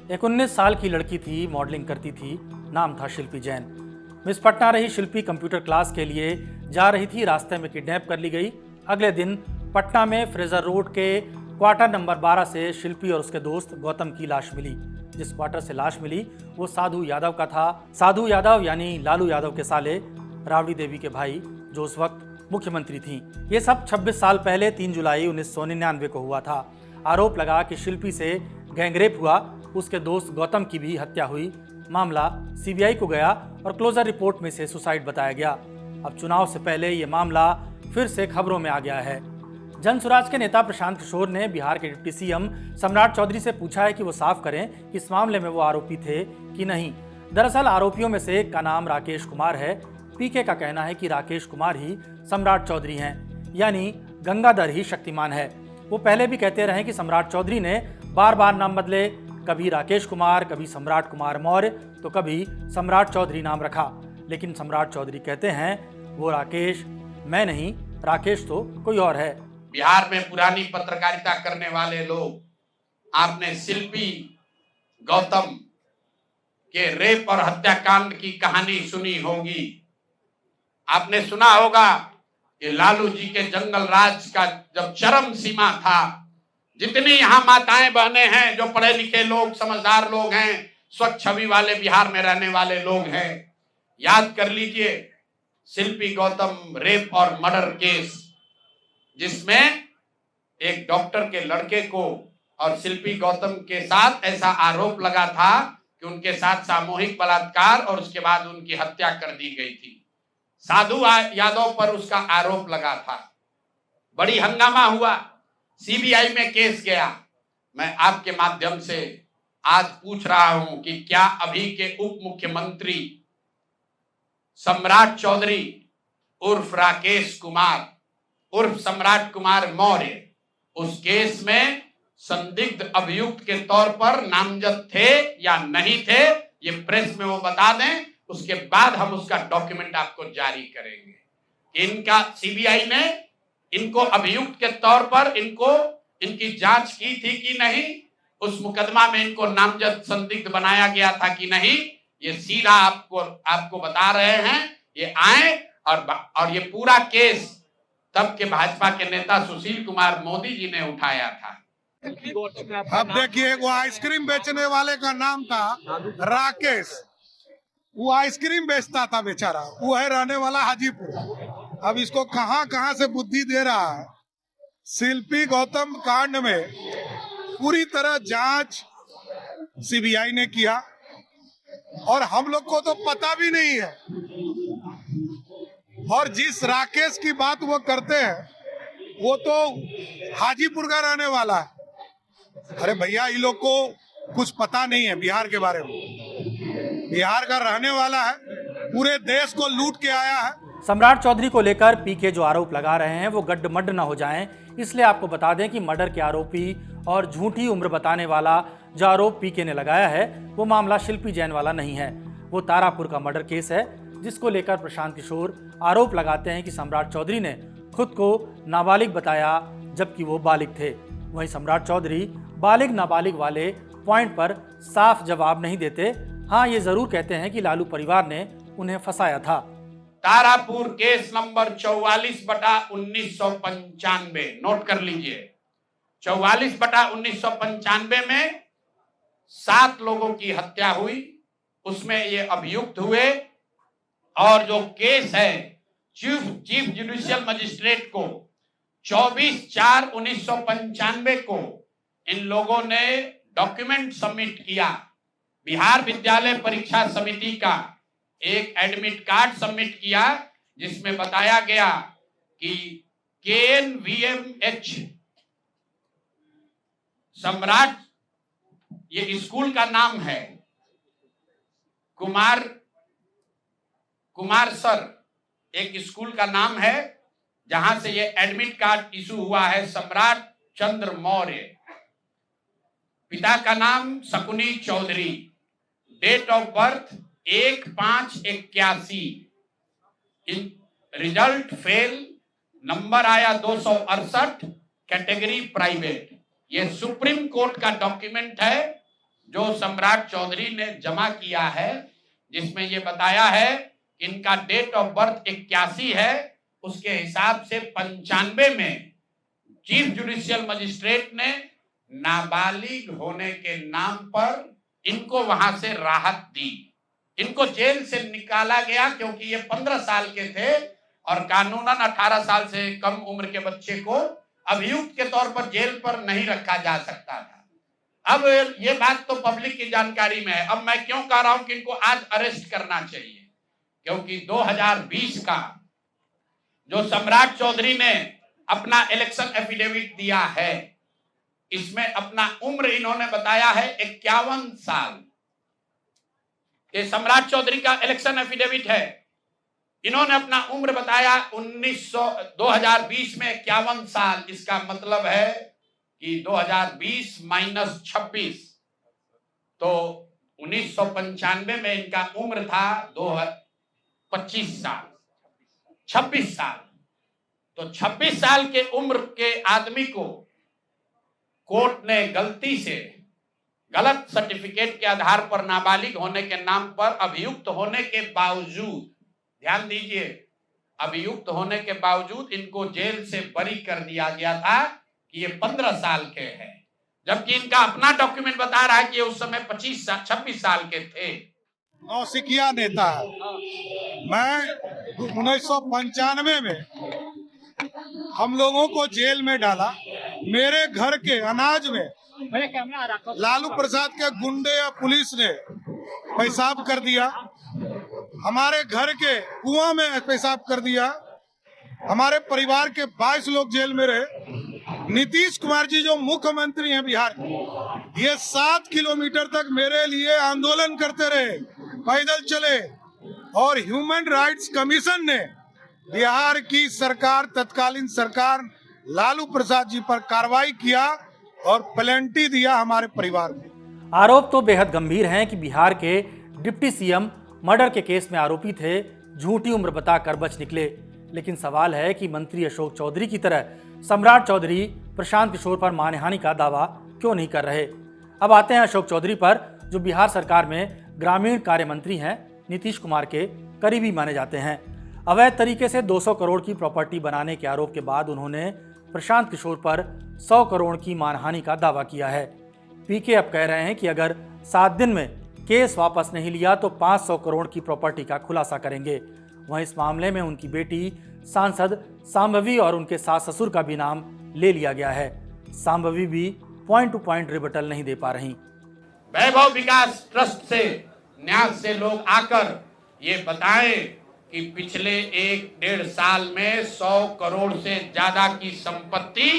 एक 19 साल की लड़की थी, मॉडलिंग करती थी, नाम था शिल्पी जैन। मिस पटना रही शिल्पी कंप्यूटर क्लास के लिए जा रही थी, रास्ते में किडनैप कर ली गई। अगले दिन पटना में फ्रेजर रोड के क्वार्टर नंबर 12 से शिल्पी और उसके दोस्त गौतम की लाश मिली। जिस क्वार्टर से लाश मिली वो साधु यादव का था। साधु यादव यानी लालू यादव के साले, राबड़ी देवी के भाई, जो उस वक्त मुख्यमंत्री थीं। ये सब 26 साल पहले 3 जुलाई 1999 को हुआ था। आरोप लगा कि शिल्पी से गैंगरेप हुआ, उसके दोस्त गौतम की भी हत्या हुई। मामला सीबीआई को गया और क्लोजर रिपोर्ट में से सुसाइड बताया गया। अब चुनाव से पहले ये मामला फिर से खबरों में आ गया है। जन सुराज के नेता प्रशांत किशोर ने बिहार के डिप्टी सीएम सम्राट चौधरी से पूछा है कि वो साफ करें कि इस मामले में वो आरोपी थे कि नहीं। दरअसल आरोपियों में से एक का नाम राकेश कुमार है। पीके का कहना है कि राकेश कुमार ही सम्राट चौधरी हैं, यानी गंगाधर ही शक्तिमान है। वो पहले भी कहते रहे कि सम्राट चौधरी ने बार बार नाम बदले, कभी राकेश कुमार, कभी सम्राट कुमार मौर्य, तो कभी सम्राट चौधरी नाम रखा। लेकिन सम्राट चौधरी कहते हैं वो राकेश मैं नहीं, राकेश तो कोई और है। बिहार में पुरानी पत्रकारिता करने वाले लोग, आपने शिल्पी गौतम के रेप और हत्याकांड की कहानी सुनी होगी। आपने सुना होगा कि लालू जी के जंगल राज का जब चरम सीमा था, जितनी यहाँ माताएं बहनें हैं, जो पढ़े लिखे लोग, समझदार लोग हैं, स्वच्छ छवि वाले बिहार में रहने वाले लोग हैं, याद कर लीजिए शिल्पी गौतम रेप और मर्डर केस, जिसमें एक डॉक्टर के लड़के को और शिल्पी गौतम के साथ ऐसा आरोप लगा था कि उनके साथ सामूहिक बलात्कार और उसके बाद उनकी हत्या कर दी गई थी। साधु यादव पर उसका आरोप लगा था। बड़ी हंगामा हुआ, सीबीआई में केस गया। मैं आपके माध्यम से आज पूछ रहा हूं कि क्या अभी के उप मुख्यमंत्री सम्राट चौधरी उर्फ राकेश कुमार उर्फ सम्राट कुमार मौर्य उस केस में संदिग्ध अभियुक्त के तौर पर नामजद थे या नहीं थे, ये प्रेस में वो बता दें, उसके बाद हम उसका डॉक्यूमेंट आपको जारी करेंगे। इनका सीबीआई ने इनको अभियुक्त के तौर पर इनकी जांच की थी कि नहीं, उस मुकदमा में इनको नामजद संदिग्ध बनाया गया था कि नहीं, ये सीधा आपको बता रहे हैं। ये आए और ये पूरा केस तब के भाजपा के नेता सुशील कुमार मोदी जी ने उठाया था। अब देखिए, वो आइसक्रीम बेचने वाले का नाम था राकेश। वो आइसक्रीम बेचता था बेचारा, वो है रहने वाला हाजीपुर। अब इसको कहां कहां से बुद्धि दे रहा है। शिल्पी गौतम कांड में पूरी तरह जांच सीबीआई ने किया और हम लोग को तो पता भी नहीं है। और जिस राकेश की बात वो करते हैं वो तो हाजीपुर का रहने वाला है। अरे भैया, इन लोग को कुछ पता नहीं है बिहार के बारे में। बिहार का रहने वाला है, पूरे देश को लूट के आया है। सम्राट चौधरी को लेकर पीके जो आरोप लगा रहे हैं वो गड्ढमड्ढ न हो जाएं, इसलिए आपको बता दें कि मर्डर के आरोपी और झूठी उम्र बताने वाला जो आरोप पीके ने लगाया है वो मामला शिल्पी जैन वाला नहीं है। वो तारापुर का मर्डर केस है, जिसको लेकर प्रशांत किशोर आरोप लगाते हैं कि सम्राट चौधरी ने खुद को नाबालिग बताया जबकि वो बालिग थे। वहीं सम्राट चौधरी बालिग नाबालिग वाले पॉइंट पर साफ जवाब नहीं देते। हाँ, ये जरूर कहते हैं कि लालू परिवार ने उन्हें फंसाया था। तारापुर केस नंबर 44/1995, नोट कर लीजिए। 44/1995 में 7 लोगों की हत्या हुई, उसमें ये अभियुक्त हुए। और जो केस है चीफ जुडिशियल मजिस्ट्रेट को 24/4/1995 को इन लोगों ने डॉक्यूमेंट सबमिट किया। बिहार विद्यालय परीक्षा समिति का एक एडमिट कार्ड सबमिट किया, जिसमें बताया गया कि KNVMH सम्राट, ये स्कूल का नाम है, कुमार सर एक स्कूल का नाम है, जहां से ये एडमिट कार्ड इशू हुआ है। सम्राट चंद्र मौर्य, पिता का नाम Shakuni Chaudhary, date of birth 1/5/81, result fail, number आया 268, कैटेगरी प्राइवेट। ये सुप्रीम कोर्ट का डॉक्यूमेंट है, जो सम्राट चौधरी ने जमा किया है, जिसमें ये बताया है कि इनका डेट ऑफ बर्थ 81 है, उसके हिसाब से 95 में चीफ जुडिशियल मजिस्ट्रेट ने नाबालिग होने के नाम पर इनको वहां से राहत दी। इनको जेल से निकाला गया क्योंकि ये 15 साल के थे और कानूनन 18 साल से कम उम्र के बच्चे को अभियुक्त के तौर पर जेल पर नहीं रखा जा सकता था। अब ये बात तो पब्लिक की जानकारी में है। अब मैं क्यों कह रहा हूं कि इनको आज अरेस्ट करना चाहिए, क्योंकि 2020 का जो सम्राट चौधरी ने अपना इलेक्शन एफिडेविट दिया है, इसमें अपना उम्र इन्होंने बताया है 51 साल। ये सम्राट चौधरी का इलेक्शन एफिडेविट है। इन्होंने अपना उम्र बताया 2020 में 51 साल। इसका मतलब है कि 2020 माइनस 26, तो 1995 में इनका उम्र था 25 साल, 26 साल। तो 26 साल के उम्र के आदमी को कोर्ट ने गलती से गलत सर्टिफिकेट के आधार पर नाबालिग होने के नाम पर अभियुक्त होने के बावजूद, ध्यान दीजिए, अभियुक्त होने के बावजूद इनको जेल से बरी कर दिया गया था कि ये 15 साल के हैं, जबकि इनका अपना डॉक्यूमेंट बता रहा है कि ये उस समय 26 साल के थे। नौसिखिया नेता है। मैं 1995 में हम लोगों को जेल में डाला। मेरे घर के अनाज में लालू प्रसाद के गुंडे या पुलिस ने पेशाब कर दिया। हमारे घर के कुआं में पेशाब कर दिया। हमारे परिवार के 22 लोग जेल में रहे। नीतीश कुमार जी जो मुख्यमंत्री हैं बिहार के, ये 7 किलोमीटर तक मेरे लिए आंदोलन करते रहे, पैदल चले, और ह्यूमन राइट्स कमीशन ने बिहार की सरकार, तत्कालीन सरकार लालू प्रसाद जी पर कार्रवाई किया और प्लेंटी दिया हमारे परिवार को। आरोप तो बेहद गंभीर हैं कि बिहार के डिप्टी सीएम मर्डर के केस में आरोपी थे, झूठी उम्र बताकर बच निकले। लेकिन सवाल है कि मंत्री अशोक चौधरी की तरह सम्राट चौधरी प्रशांत किशोर पर मानहानि का दावा क्यों नहीं कर रहे। अब आते हैं अशोक चौधरी पर, जो बिहार सरकार में ग्रामीण कार्य मंत्री हैं, नीतीश कुमार के करीबी माने जाते हैं। अवैध तरीके से 200 करोड़ की प्रॉपर्टी बनाने के आरोप के बाद उन्होंने प्रशांत किशोर पर 100 करोड़ की मानहानि का दावा किया है। पीके अब कह रहे हैं कि अगर 7 दिन में केस वापस नहीं लिया तो 500 करोड़ की प्रॉपर्टी का खुलासा करेंगे। वहीं इस मामले में उनकी बेटी सांसद सांभवी और उनके सास ससुर का भी नाम ले लिया गया है। सांभवी भी पॉइंट टू पॉइंट रिबटल नहीं दे पा रही। वैभव विकास ट्रस्ट से न्यास से लोग आकर ये बताएं कि पिछले 1-1.5 साल में 100 करोड़ से ज्यादा की संपत्ति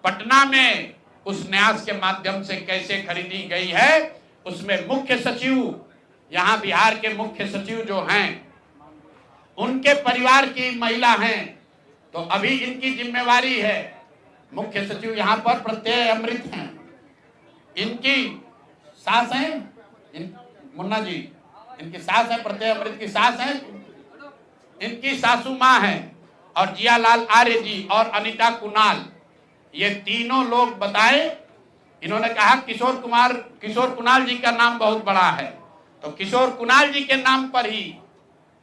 पटना में उस न्यास के माध्यम से कैसे खरीदी गई है। उसमें मुख्य सचिव, यहाँ बिहार के मुख्य सचिव जो हैं, उनके परिवार की महिला हैं, तो अभी इनकी जिम्मेवारी है। मुख्य सचिव यहाँ पर प्रत्यय अमृत हैं, इनकी सास हैं, मुन्ना जी इनकी सास है, प्रत्यय अमृत की सास है, इनकी सासू माँ है, और जियालाल आर्य जी और अनिता कुणाल, ये तीनों लोग बताए। इन्होंने कहा किशोर कुणाल जी का नाम बहुत बड़ा है, तो किशोर कुणाल जी के नाम पर ही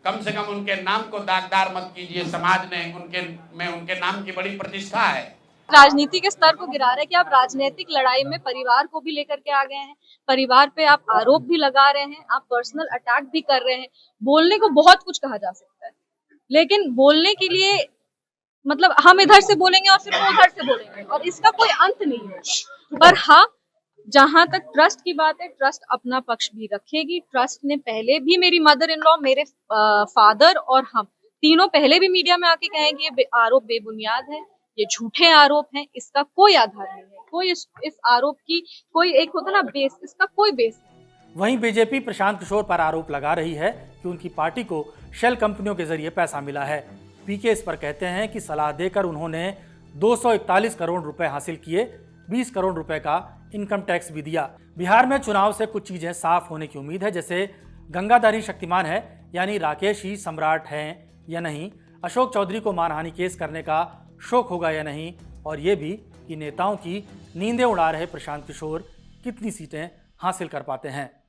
कम से कम उनके नाम को दागदार मत कीजिए। समाज ने उनके नाम की बड़ी प्रतिष्ठा है। राजनीति के स्तर को गिरा रहे हैं कि आप राजनीतिक लड़ाई में परिवार को भी लेकर के आ गए हैं, परिवार पे आप आरोप भी लगा रहे हैं, आप पर्सनल अटैक भी कर रहे हैं। बोलने को बहुत कुछ कहा जा सकता है, लेकिन बोलने के लिए मतलब हम इधर से बोलेंगे और फिर वो उधर से बोलेंगे और इसका कोई अंत नहीं है। पर हाँ, जहां तक ट्रस्ट की बात है, ट्रस्ट अपना पक्ष भी रखेगी। ट्रस्ट ने पहले भी, मेरी मदर इन लॉ, मेरे फादर और हम तीनों पहले भी मीडिया में आके कहें कि ये आरोप बेबुनियाद है, ये झूठे आरोप हैं, इसका कोई आधार नहीं है, कोई इस आरोप की कोई एक होता ना बेस, इसका कोई बेस नहीं। वहीं बीजेपी प्रशांत किशोर पर आरोप लगा रही है कि उनकी पार्टी को शेल कंपनियों के जरिए पैसा मिला है। पीके इस पर कहते हैं कि सलाह देकर उन्होंने 241 करोड़ रुपए हासिल किए, 20 करोड़ रुपए का इनकम टैक्स भी दिया। बिहार में चुनाव से कुछ चीजें साफ होने की उम्मीद है, जैसे गंगाधारी शक्तिमान है, यानी राकेश ही सम्राट हैं या नहीं, अशोक चौधरी को मानहानि केस करने का शौक होगा या नहीं, और ये भी कि नेताओं की नींदें उड़ा रहे प्रशांत किशोर कितनी सीटें हासिल कर पाते हैं।